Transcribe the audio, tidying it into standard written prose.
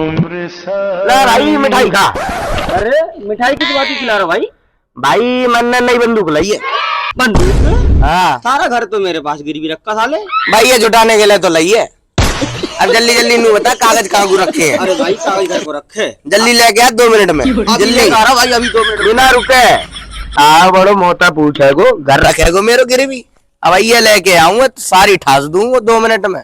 ला भाई मिठाई खा। अरे मिठाई किस बात की खिला रहा भाई? भाई मन्ना नई बंदूक लाई है। बंदूक? हाँ सारा घर तो मेरे पास गिरवी रखा साले। भाई ये जुटाने के लिए तो लाई है। अब जल्दी जल्दी नू बता कागज कहाँ को रखे हैं। अरे भाई कागज घर को रखे। जल्दी लेके आ 2 मिनट में। अभी जल्दी लेकर आ रहा भाई, अभी 2 मिनट। बिना रुके आ बड़ो मोटा पूछे को घर रखे को मेरे गिरवी। अब ये लेके आऊंगा तो सारी ठास दूंगा 2 मिनट में।